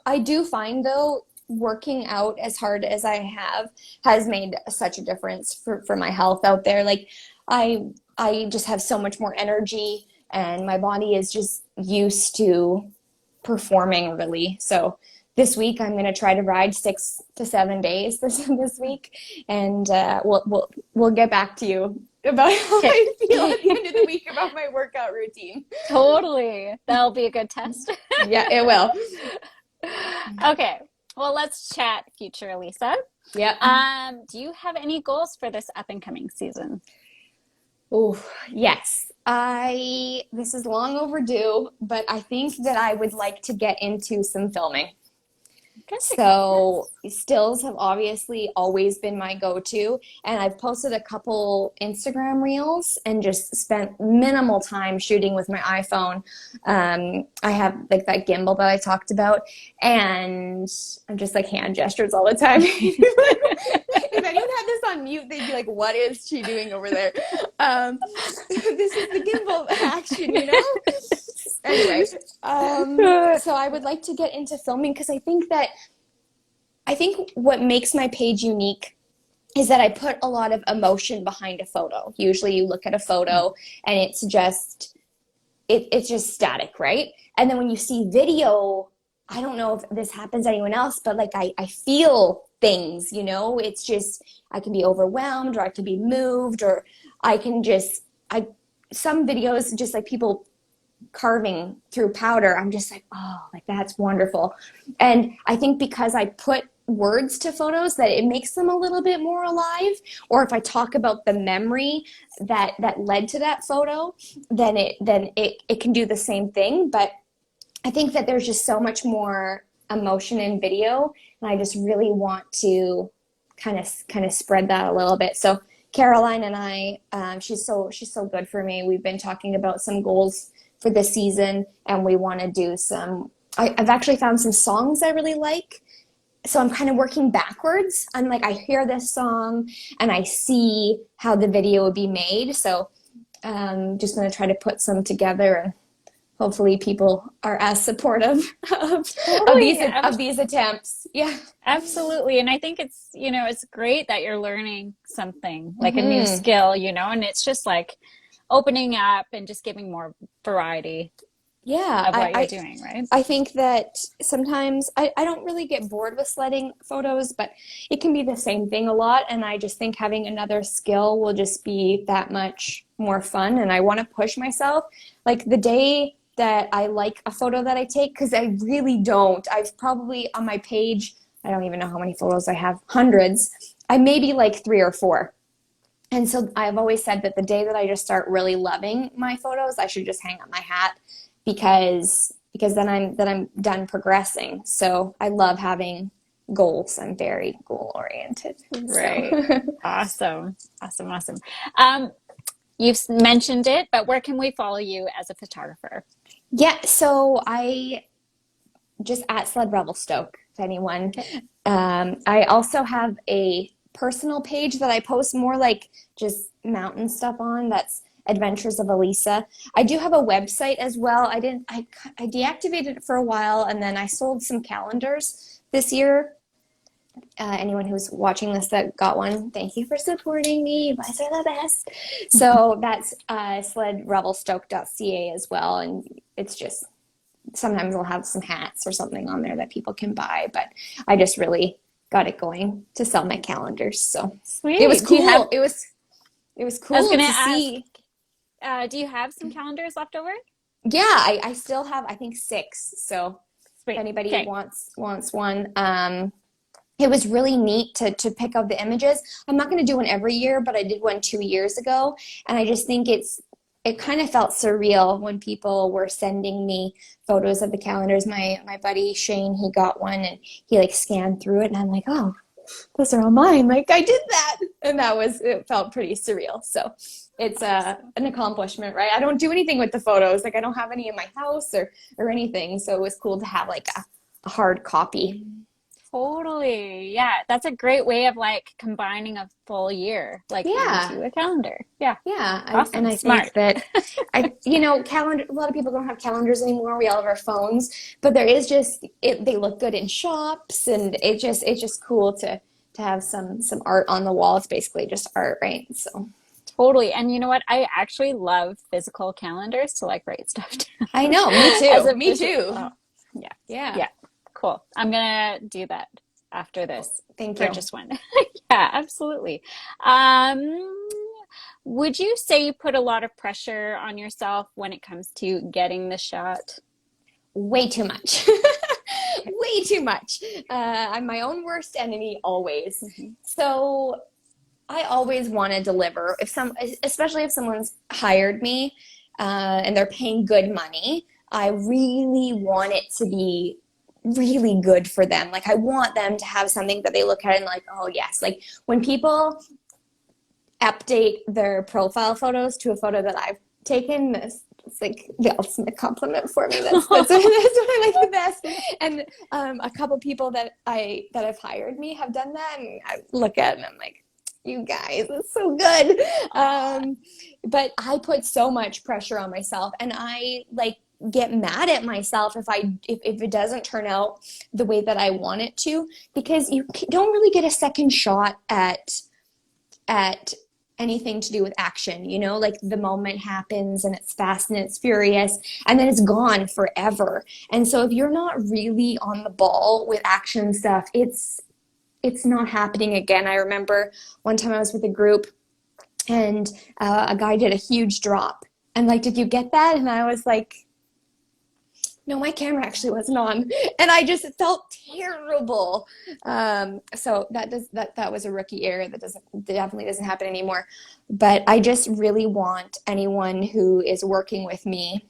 I do find, though, working out as hard as I have has made such a difference for my health out there. Like I just have so much more energy and my body is just used to performing really. So this week I'm going to try to ride 6 to 7 days this week, and we'll get back to you about how I feel at the end of the week about my workout routine. Totally. That'll be a good test. Yeah, it will. Okay. Well, let's chat future Elissa. Yeah. Do you have any goals for this up and coming season? Oh, yes. This is long overdue, but I think that I would like to get into some filming. So stills have obviously always been my go-to, and I've posted a couple Instagram reels and just spent minimal time shooting with my iPhone. I have like that gimbal that I talked about, and I'm just like hand gestures all the time. If anyone had this on mute, they'd be like, "What is she doing over there?" This is the gimbal action, Anyway, so I would like to get into filming because I think what makes my page unique is that I put a lot of emotion behind a photo. Usually you look at a photo and it's just static, right? And then when you see video, I don't know if this happens to anyone else, but like I feel things, it's just, I can be overwhelmed or I can be moved, or some videos just like people carving through powder, I'm just like, oh, like that's wonderful. And I think because I put words to photos that it makes them a little bit more alive, or if I talk about the memory that led to that photo, then it can do the same thing. But I think that there's just so much more emotion in video, and I just really want to kind of spread that a little bit. So Caroline and I, she's so good for me. We've been talking about some goals for this season, and we want to do I've actually found some songs I really like. So I'm kind of working backwards. I'm like, I hear this song and I see how the video would be made. So Just going to try to put some together, and hopefully people are as supportive Totally. of these attempts. Yeah. Absolutely. And I think it's great that you're learning something like a new Hmm. skill, and it's just like opening up and just giving more variety Yeah. of what you're doing, right? I think that sometimes I don't really get bored with sledding photos, but it can be the same thing a lot. And I just think having another skill will just be that much more fun. And I want to push myself. Like the day that I like a photo that I take, because I really don't. I've probably on my page, I don't even know how many photos I have, hundreds. I maybe like 3 or 4. And so I've always said that the day that I just start really loving my photos, I should just hang up my hat because then I'm done progressing. So I love having goals. I'm very goal oriented. Right. So Awesome. Awesome. Awesome. You've mentioned it, but where can we follow you as a photographer? yeah, so I just at SledRevelstoke to anyone. Okay. I also have a personal page that I post more like just mountain stuff on. That's Adventures of Elissa. I do have a website as well. I deactivated it for a while, and then I sold some calendars this year. Anyone who's watching this that got one, thank you for supporting me. You guys are the best. So that's SledRevelstoke.ca as well, and it's just sometimes I'll have some hats or something on there that people can buy, but I just really got it going to sell my calendars. So it was Sweet. cool. It was I was cool going to to ask, see. do you have some calendars left over? Yeah, I still have I think 6. So if Sweet. anybody Okay. wants one, it was really neat to pick out the images. I'm not going to do one every year, but I did one 2 years ago, and I just think it kind of felt surreal when people were sending me photos of the calendars. My buddy Shane, he got one and he like scanned through it, and I'm like, oh, those are all mine. Like I did that, and it felt pretty surreal. So it's an accomplishment, right? I don't do anything with the photos. Like I don't have any in my house or anything. So it was cool to have like a hard copy. Totally. Yeah. That's a great way of like combining a full year like Yeah. into a calendar. Yeah. Yeah, Awesome. I think Smart. that calendar. A lot of people don't have calendars anymore. We all have our phones, but there is just it. They look good in shops, and it's just cool to have some art on the wall. It's basically just art, right? So Totally. And you know what? I actually love physical calendars to like write stuff down I know, me as too, a me visual. too. Oh, yeah. Yeah. Yeah. Cool. I'm gonna do that after this. Thank you. Purchase one. Yeah, absolutely. Um, would you say you put a lot of pressure on yourself when it comes to getting the shot? Way too much. Okay. Way too much. I'm my own worst enemy always. Mhm. So I always want to deliver. Especially if someone's hired me and they're paying good money, I really want it to be really good for them. Like I want them to have something that they look at and like, oh yes. Like when people update their profile photos to a photo that I've taken, it's like the ultimate compliment for me. That's what I like the best. And a couple people that have hired me have done that, and I look at it and I'm like, you guys, it's so good. But I put so much pressure on myself, and I like get mad at myself if it doesn't turn out the way that I want it to, because you don't really get a second shot at anything to do with action, like the moment happens and it's fast and it's furious and then it's gone forever. And so if you're not really on the ball with action stuff, it's not happening again. I remember one time I was with a group and a guy did a huge drop and like, did you get that? And I was like, no, my camera actually wasn't on, and I just felt terrible. So that was a rookie error that definitely doesn't happen anymore. But I just really want anyone who is working with me,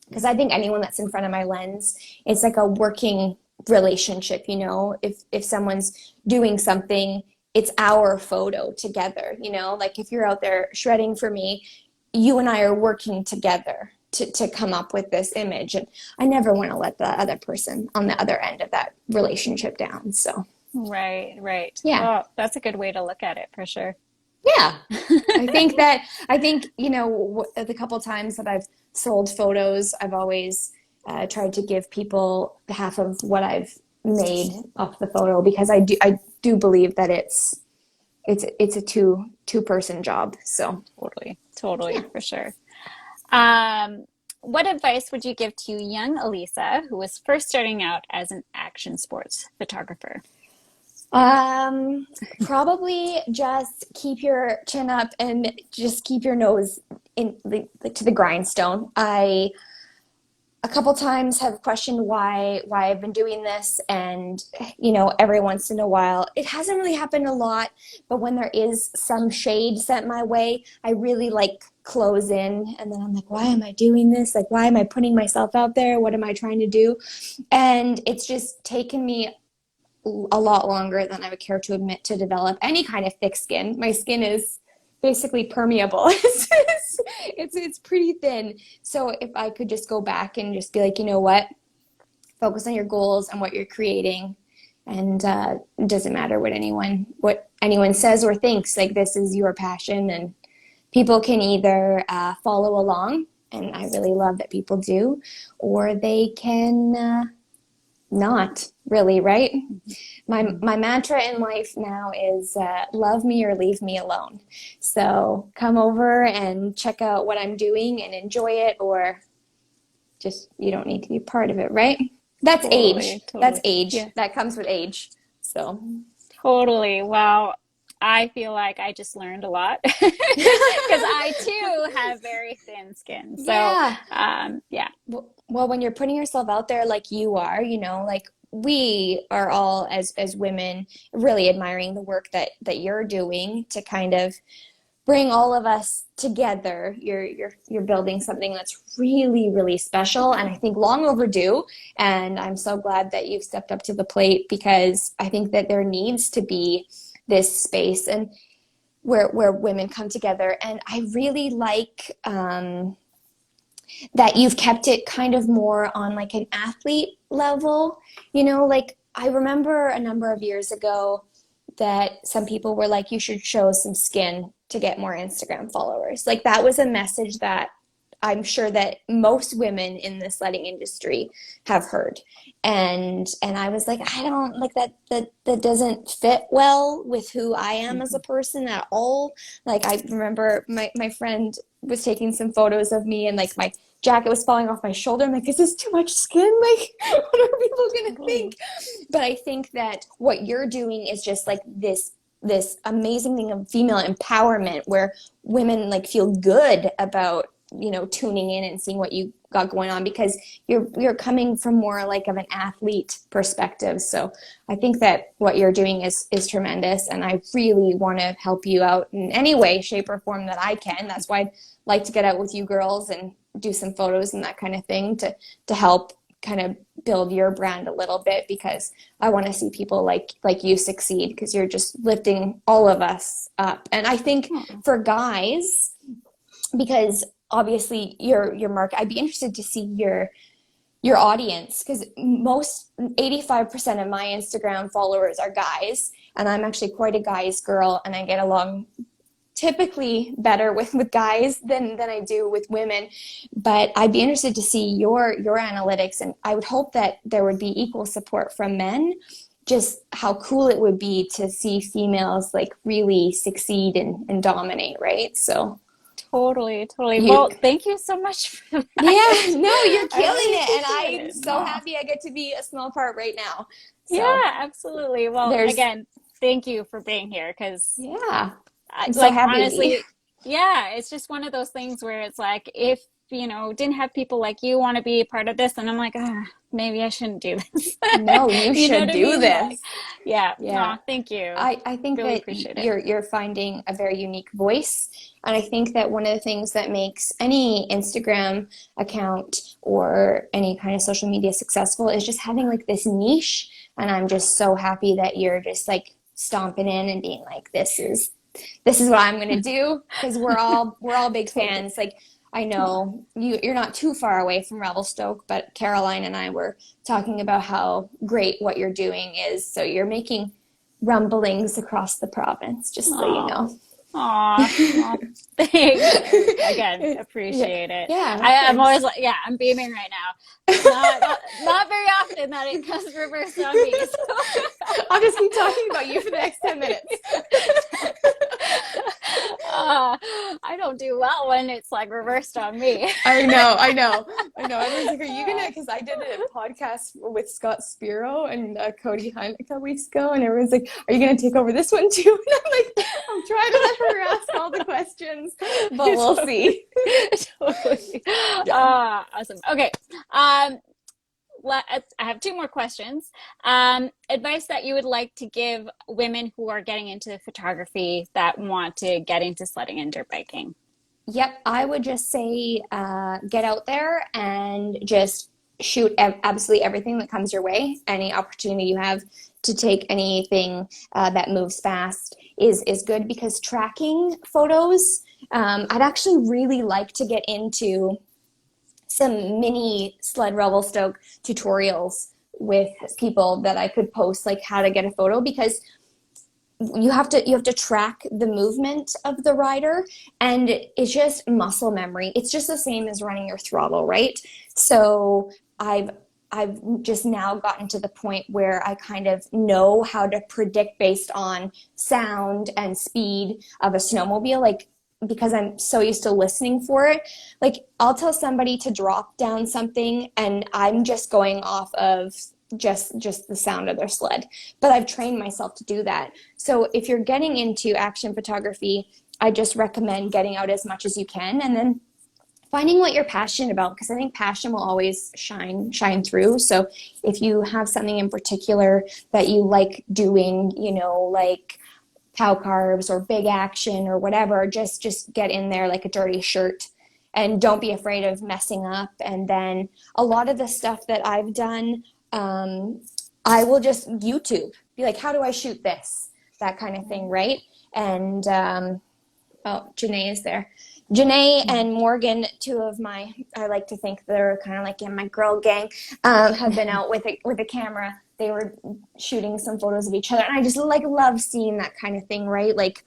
because I think anyone that's in front of my lens, it's like a working relationship. If someone's doing something, it's our photo together. Like if you're out there shredding for me, you and I are working together to come up with this image, and I never want to let the other person on the other end of that relationship down. So Right. yeah. Oh, that's a good way to look at it for sure. Yeah. I think, you know, the couple times that I've sold photos, I've always tried to give people half of what I've made off the photo, because I do believe that it's a two person job. So Totally, yeah. for sure. What advice would you give to young Elissa, who was first starting out as an action sports photographer? Probably just keep your chin up and just keep your nose in to the grindstone. I a couple times have questioned why I've been doing this, and you know, every once in a while, it hasn't really happened a lot, but when there is some shade sent my way, I really like close in, and then I'm like, why am I doing this? Like, why am I putting myself out there? What am I trying to do? And it's just taken me a lot longer than I would care to admit to develop any kind of thick skin. My skin is basically permeable. It's pretty thin. So if I could just go back and just be like, you know what, focus on your goals and what you're creating, and it doesn't matter what anyone says or thinks. Like, this is your passion, and people can either follow along, and I really love that people do, or they can not really, right? My mantra in life now is love me or leave me alone. So come over and check out what I'm doing and enjoy it, or just you don't need to be part of it, right? That's age. That's Totally. age. Yeah. That comes with age. So Totally. Wow. I feel like I just learned a lot because I too have very thin skin. So, yeah. yeah. Well, when you're putting yourself out there like you are, you know, like we are all as women really admiring the work that you're doing to kind of bring all of us together. You're building something that's really, really special, and I think long overdue. And I'm so glad that you've stepped up to the plate, because I think that there needs to be this space and where women come together. And I really like that you've kept it kind of more on like an athlete level. You know, like I remember a number of years ago that some people were like, you should show some skin to get more Instagram followers. Like, that was a message that I'm sure that most women in the sledding industry have heard. And I was like, I don't like that doesn't fit well with who I am as a person at all. Like, I remember my friend was taking some photos of me, and like my jacket was falling off my shoulder. I'm like, is this too much skin? Like, what are people gonna think? But I think that what you're doing is just like this amazing thing of female empowerment, where women like feel good about, you know, tuning in and seeing what you got going on, because you're coming from more like of an athlete perspective. So I think that what you're doing is tremendous, and I really want to help you out in any way, shape, or form that I can. That's why I'd like to get out with you girls and do some photos and that kind of thing to help kind of build your brand a little bit, because I want to see people like you succeed, because you're just lifting all of us up. And I think for guys, because obviously your market, I'd be interested to see your audience, because most 85% of my Instagram followers are guys, and I'm actually quite a guy's girl, and I get along typically better with guys than I do with women. But I'd be interested to see your analytics, and I would hope that there would be equal support from men. Just how cool it would be to see females like really succeed and dominate, right? So Totally. you Well, thank you so much for that. yeah, no, you're I killing really it, and appreciate I'm it. so happy I get to be a small part right now. So Yeah, absolutely. Well, there's again, thank you for being here because, yeah, I'm so like, happy to be. honestly, yeah, it's just one of those things where it's like, if, didn't have people like you want to be a part of this, and I'm like, ah, maybe I shouldn't do this. No, you You know should what I do mean? Like, this. yeah. Yeah. Aw, thank you. I think Really that appreciate it. you're finding a very unique voice. And I think that one of the things that makes any Instagram account or any kind of social media successful is just having like this niche. And I'm just so happy that you're just like stomping in and being like, this is what I'm gonna do, because we're all big Totally. fans. Like, I Aw. know you're not too far away from Revelstoke, but Caroline and I were talking about how great what you're doing is. So you're making rumblings across the province, just so you Aw. know. Aw, thanks. Again, appreciate it. Yeah, I'm thanks. always like, yeah, I'm beaming right now. It's not very often that it comes reversed on me. So. I'll just keep talking about you for the next 10 minutes. I don't do well when it's like reversed on me. I know. Everyone's like, are you gonna, because I did a podcast with Scott Spiro and Cody Hunt a couple weeks ago, and everyone's like, are you gonna take over this one too? And I'm like, I'm trying to let her ask all the questions, but we'll see. Totally. Awesome. Okay. I have two more questions. Advice that you would like to give women who are getting into photography that want to get into sledding and dirt biking? Yep, I would just say get out there and just shoot absolutely everything that comes your way. Any opportunity you have to take anything that moves fast is good, because tracking photos, I'd actually really like to get into some mini SledRevelstoke tutorials with people that I could post, like how to get a photo, because you have to track the movement of the rider, and it's just muscle memory. It's just the same as running your throttle, right? So I've just now gotten to the point where I kind of know how to predict based on sound and speed of a snowmobile, like, because I'm so used to listening for it. Like, I'll tell somebody to drop down something and I'm just going off of just the sound of their sled. But I've trained myself to do that. So if you're getting into action photography, I just recommend getting out as much as you can, and then finding what you're passionate about, because I think passion will always shine through. So if you have something in particular that you like doing, like cow carbs or big action or whatever, just get in there like a dirty shirt, and don't be afraid of messing up. And then a lot of the stuff that I've done, I will just YouTube, be like, how do I shoot this? That kind of thing, right? And oh, Janae is there. Janae and Morgan, two of my, I like to think they're kind of like in my girl gang, have been out with a camera. They were shooting some photos of each other, and I just love seeing that kind of thing, right? Like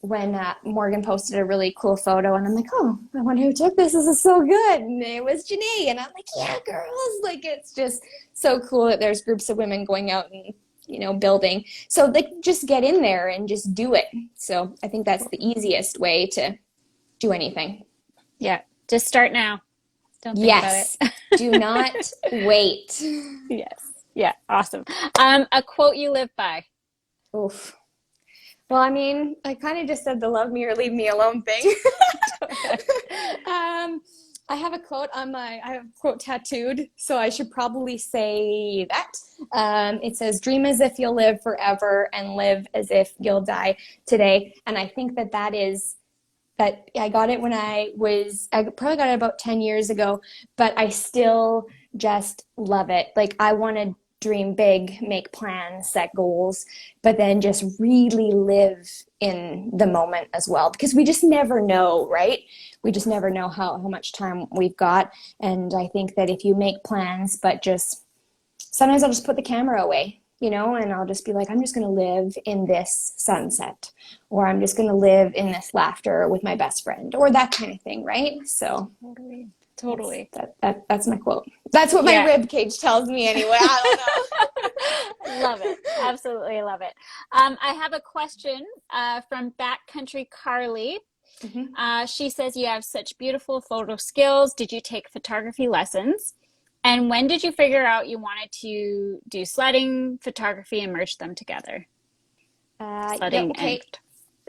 when Morgan posted a really cool photo, and I'm like, oh, I wonder who took this. This is so good. And it was Janae, and I'm like, yeah, girls. Like, it's just so cool that there's groups of women going out and building. So like, just get in there and just do it. So I think that's the easiest way to do anything. Yeah, just start now. Don't think Yes. about it. Do not wait. Yes. Yeah, awesome. A quote you live by. Oof. Well, I mean, I kind of just said the love me or leave me alone thing. I have a quote I have a quote tattooed, so I should probably say that. It says, dream as if you'll live forever and live as if you'll die today. And I think that is that I got it when I probably got it about 10 years ago, but I still just love it. Like, I want to dream big, make plans, set goals, but then just really live in the moment as well, because we just never know, right? We just never know how much time we've got. And I think that if you make plans, but just sometimes I'll just put the camera away, and I'll just be like, I'm just going to live in this sunset, or I'm just going to live in this laughter with my best friend, or that kind of thing, right? So Totally. That's my quote. That's what my rib cage tells me anyway. I don't know. Love it. Absolutely love it. I have a question from Backcountry Carly. Mm-hmm. She says, you have such beautiful photo skills. Did you take photography lessons? And when did you figure out you wanted to do sledding, photography, and merge them together? Sledding okay.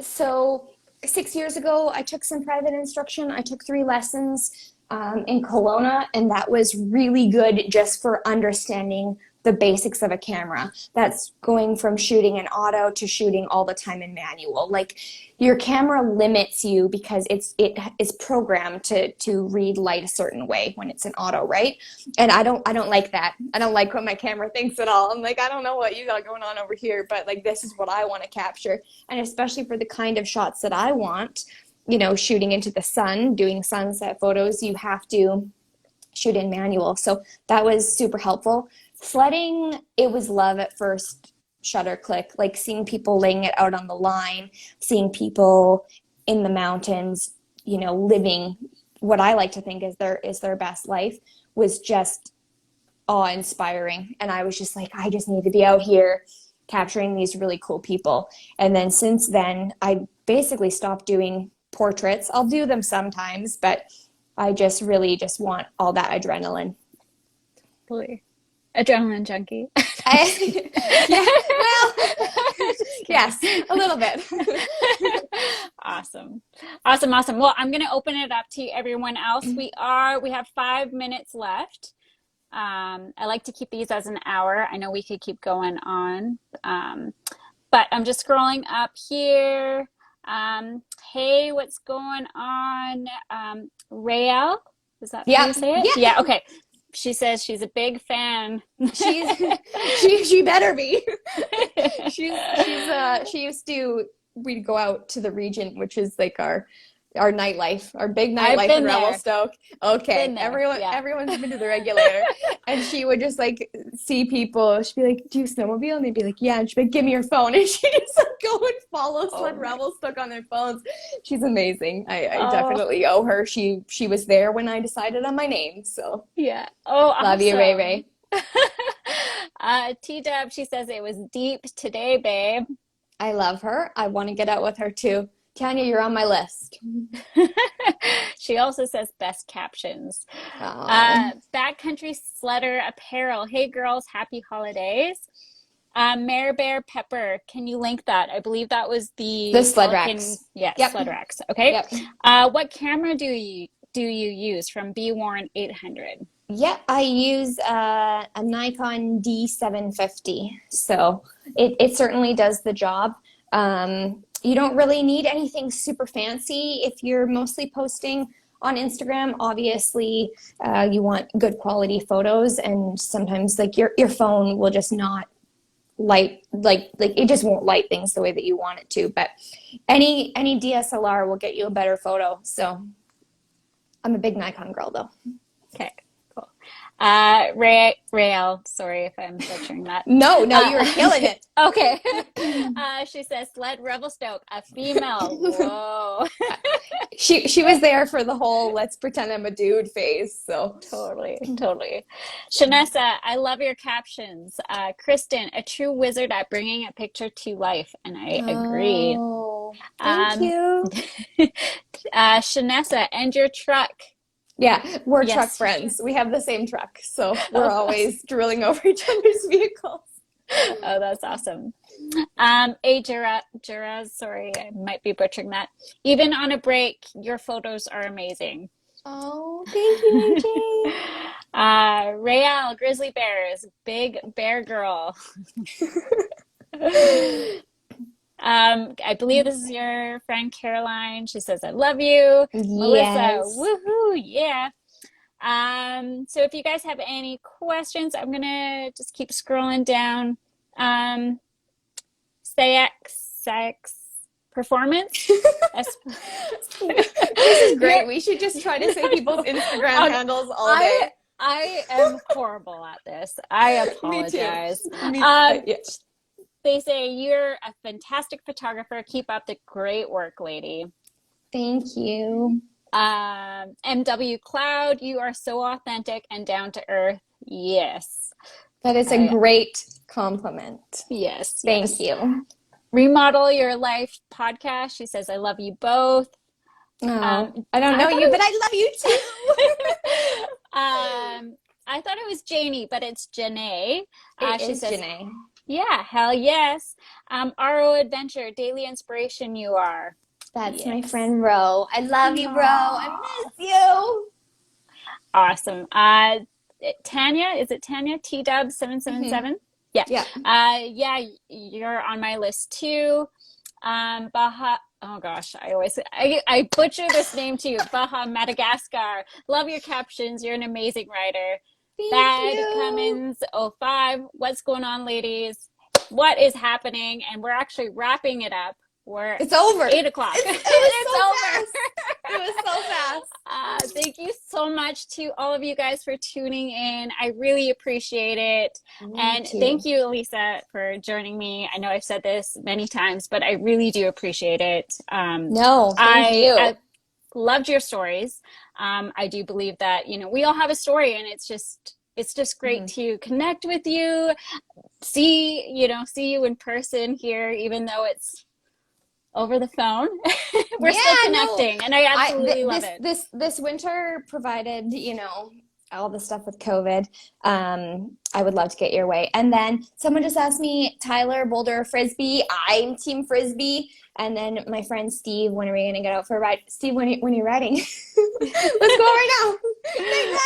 So 6 years ago, I took some private instruction. I took 3 lessons in Kelowna, and that was really good just for understanding the basics of a camera. That's going from shooting in auto to shooting all the time in manual. Like, your camera limits you because it is programmed to read light a certain way when it's in auto, right? And I don't like that. I don't like what my camera thinks at all. I'm like, I don't know what you got going on over here, but like, this is what I want to capture. And especially for the kind of shots that I want, shooting into the sun, doing sunset photos, you have to shoot in manual. So that was super helpful. Sledding, it was love at first shutter click, like seeing people laying it out on the line, seeing people in the mountains, you know, living what I like to think is their best life, was just awe-inspiring. And I was just like, I just need to be out here capturing these really cool people. And then since then, I basically stopped doing portraits. I'll do them sometimes, but I just really just want all that adrenaline. Totally. Adrenaline junkie. Yeah, well, yes, a little bit. Awesome. Well, I'm going to open it up to everyone else. We have 5 minutes left. I like to keep these as an hour. I know we could keep going on. But I'm just scrolling up here. Hey, what's going on? Rael, is that how you say it? Yeah, okay. She says she's a big fan. She better be. She used to, we'd go out to the region, which is like our nightlife, our big nightlife in Revelstoke. Okay, everyone's been to the regulator. And she would just like see people. She'd be like, "Do you snowmobile?" And they'd be like, "Yeah." And she'd be like, "Give me your phone." And she'd just like go and follow Sled Revelstoke on their phones. She's amazing. I definitely owe her. She was there when I decided on my name. So yeah. Oh, love you, Ray Ray. T-Dub, she says it was deep today, babe. I love her. I want to get out with her too. Tanya, you're on my list. She also says best captions. Backcountry Sledder Apparel. Hey girls, happy holidays. Mare Bear Pepper, can you link that? I believe that was the Sled Racks. Yes, yep. Sled Racks. Okay. Yep. What camera do you use from B Warren 800? Yeah, I use a Nikon D750. So it certainly does the job. You don't really need anything super fancy if you're mostly posting on Instagram. Obviously, you want good quality photos, and sometimes like your phone will just not light, like it just won't light things the way that you want it to. But any DSLR will get you a better photo. So I'm a big Nikon girl though. Okay. Rael, sorry if I'm butchering that. No, you were killing it. Okay. She says, Sled Revelstoke, a female. Whoa. She was there for the whole let's pretend I'm a dude phase. So totally. Shanessa, I love your captions. Kristen, a true wizard at bringing a picture to life. And I agree. Thank you. Shanessa, and your truck. Yeah, we're truck friends. We have the same truck, so we're always drilling over each other's vehicles. Oh, that's awesome. Jura, sorry, I might be butchering that. Even on a break, your photos are amazing. Oh, thank you, AJ. Rael, Grizzly Bears, big bear girl. I believe this is your friend Caroline. She says, I love you. Yes. Melissa, woohoo, yeah. So if you guys have any questions, I'm going to just keep scrolling down. Sex performance. This is great. We should just try to say people's Instagram handles all day. I am horrible at this. I apologize. Me too. Yes. They say, you're a fantastic photographer. Keep up the great work, lady. Thank you. MW Cloud, you are so authentic and down to earth. Yes. That is a great compliment. Yes. Thank you. Remodel Your Life podcast. She says, I love you both. I don't know you, but I love you too. I thought it was Janie, but it's Janae. She says, Janae. Yeah, hell yes. RO Adventure, daily inspiration you are. That's my friend Ro. I love you, Ro. I miss you. Awesome. Tanya, is it Tanya? T-Dub 777? Yeah. Yeah, you're on my list too. Baha, oh gosh, I butcher this name too. Baha Madagascar. Love your captions. You're an amazing writer. Thank you. Cummins 05. What's going on, ladies? What is happening? And we're actually wrapping it up. It's over. 8 o'clock. It's over. It was so fast. Thank you so much to all of you guys for tuning in. I really appreciate it. And thank you, Elissa, for joining me. I know I've said this many times, but I really do appreciate it. No, thank you. I loved your stories. I do believe that, you know, we all have a story, and it's just great to connect with you, see you in person here, even though it's over the phone. We're still connecting, and I absolutely love it. This winter, provided, you know, all the stuff with COVID, I would love to get your way. And then someone just asked me, Tyler, Boulder, Frisbee. I'm team Frisbee. And then my friend Steve, when are we going to get out for a ride? Steve, when are you riding? Let's go right now. Big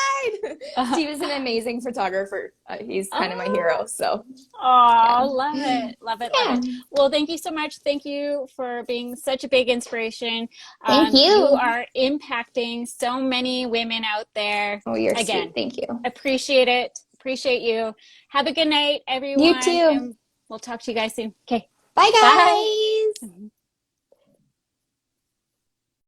ride. Steve is an amazing photographer. He's kind of my hero. So. Love it. Love it. Love it. Well, thank you so much. Thank you for being such a big inspiration. Thank you. You are impacting so many women out there. Oh, you're sweet. Thank you. Appreciate it. Appreciate you. Have a good night, everyone. You too. And we'll talk to you guys soon. Okay. Bye, guys. Bye.